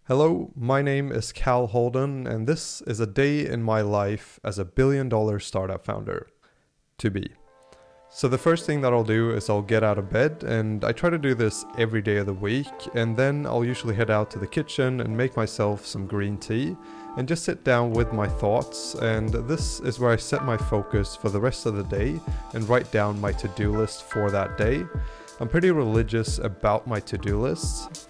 Hello, my name is Cal Holden, and this is a day in my life as a billion-dollar startup founder. To be. So the first thing that I'll do is I'll get out of bed, and I try to do this every day of the week, and then I'll usually head out to the kitchen and make myself some green tea, and just sit down with my thoughts, and this is where I set my focus for the rest of the day and write down my to-do list for that day. I'm pretty religious about my to-do lists.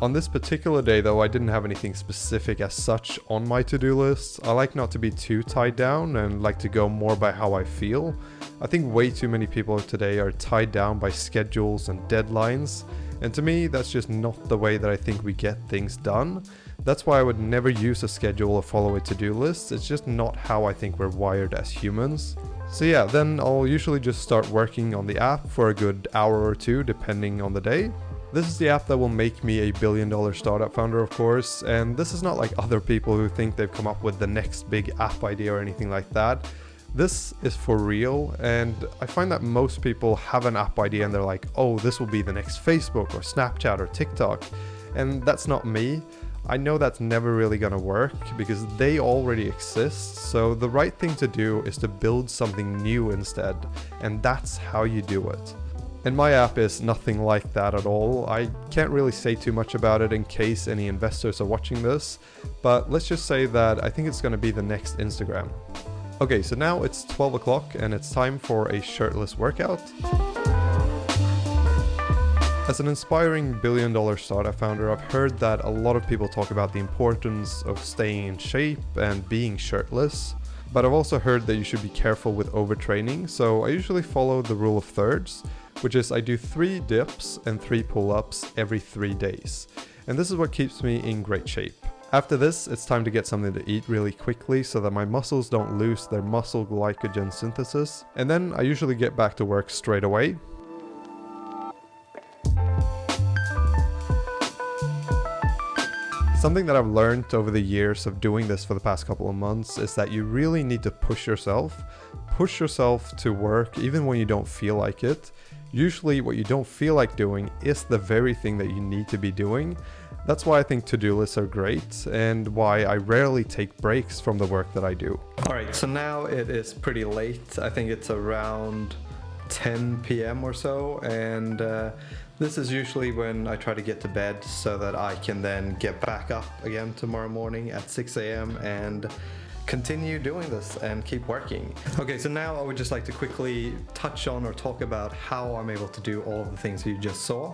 On this particular day though, I didn't have anything specific as such on my to-do list. I like not to be too tied down and like to go more by how I feel. I think way too many people today are tied down by schedules and deadlines, and to me that's just not the way that I think we get things done. That's why I would never use a schedule or follow a to-do list. It's just not how I think we're wired as humans. So yeah, then I'll usually just start working on the app for a good hour or two depending on the day. This is the app that will make me a billion-dollar startup founder, of course, and this is not like other people who think they've come up with the next big app idea or anything like that. This is for real, and I find that most people have an app idea and they're like, oh, this will be the next Facebook or Snapchat or TikTok, and that's not me. I know that's never really gonna work because they already exist, so the right thing to do is to build something new instead, and that's how you do it. And my app is nothing like that at all. I can't really say too much about it in case any investors are watching this, but let's just say that I think it's going to be the next Instagram. Okay, so now it's 12 o'clock and it's time for a shirtless workout. As an inspiring billion-dollar startup founder, I've heard that a lot of people talk about the importance of staying in shape and being shirtless. But I've also heard that you should be careful with overtraining, so I usually follow the rule of thirds, which is I do 3 dips and 3 pull-ups every 3 days. And this is what keeps me in great shape. After this, it's time to get something to eat really quickly so that my muscles don't lose their muscle glycogen synthesis. And then I usually get back to work straight away. Something that I've learned over the years of doing this for the past couple of months is that you really need to push yourself. Push yourself to work even when you don't feel like it. Usually what you don't feel like doing is the very thing that you need to be doing. That's why I think to-do lists are great and why I rarely take breaks from the work that I do. Alright, so now it is pretty late. I think it's around 10 p.m. or so, and this is usually when I try to get to bed so that I can then get back up again tomorrow morning at 6 a.m. and continue doing this and keep working. Okay, so now I would just like to quickly touch on or talk about how I'm able to do all of the things you just saw.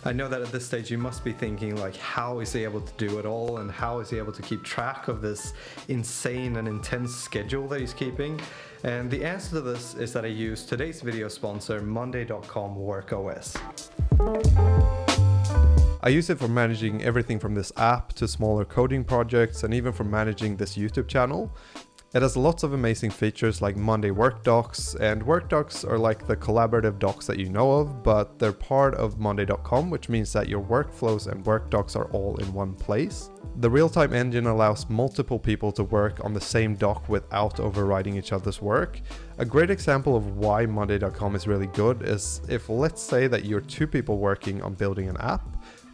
I know that at this stage you must be thinking like, how is he able to do it all and how is he able to keep track of this insane and intense schedule that he's keeping? And the answer to this is that I use today's video sponsor, Monday.com WorkOS. I use it for managing everything from this app to smaller coding projects and even for managing this YouTube channel. It has lots of amazing features like Monday Work Docs, and Work Docs are like the collaborative docs that you know of, but they're part of Monday.com, which means that your workflows and work docs are all in one place. The real-time engine allows multiple people to work on the same doc without overriding each other's work. A great example of why Monday.com is really good is if, let's say that you're 2 people working on building an app,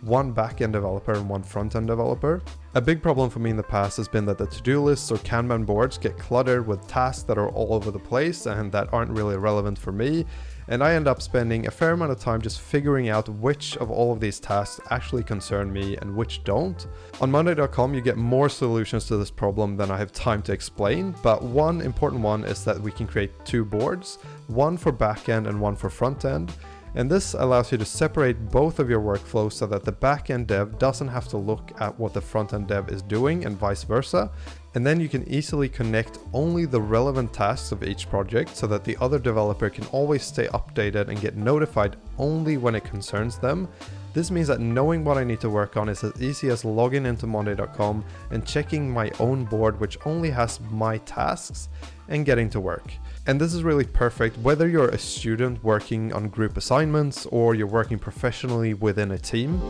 1 back-end developer and 1 front-end developer. A big problem for me in the past has been that the to-do lists or Kanban boards get cluttered with tasks that are all over the place and that aren't really relevant for me, and I end up spending a fair amount of time just figuring out which of all of these tasks actually concern me and which don't. On Monday.com you get more solutions to this problem than I have time to explain, but one important one is that we can create 2 boards, 1 for back-end and 1 for front-end. And this allows you to separate both of your workflows so that the back-end dev doesn't have to look at what the front-end dev is doing and vice versa. And then you can easily connect only the relevant tasks of each project so that the other developer can always stay updated and get notified only when it concerns them. This means that knowing what I need to work on is as easy as logging into Monday.com and checking my own board, which only has my tasks, and getting to work. And this is really perfect whether you're a student working on group assignments or you're working professionally within a team.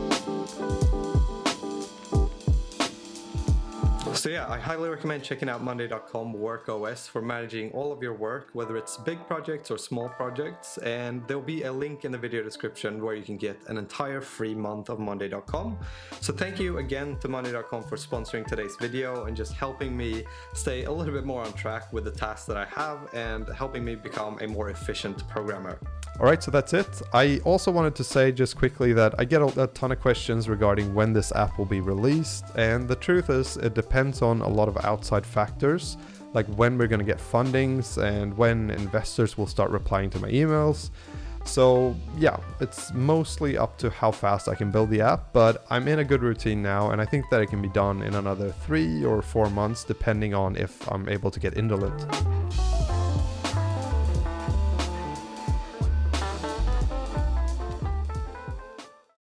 So yeah, I highly recommend checking out monday.com work OS for managing all of your work, whether it's big projects or small projects. And there'll be a link in the video description where you can get an entire free month of monday.com. So thank you again to monday.com for sponsoring today's video and just helping me stay a little bit more on track with the tasks that I have and helping me become a more efficient programmer. All right, so that's it. I also wanted to say just quickly that I get a ton of questions regarding when this app will be released. And the truth is, it depends on a lot of outside factors, like when we're going to get fundings and when investors will start replying to my emails. So yeah, it's mostly up to how fast I can build the app, but I'm in a good routine now, and I think that it can be done in another 3 or 4 months, depending on if I'm able to get Indolent.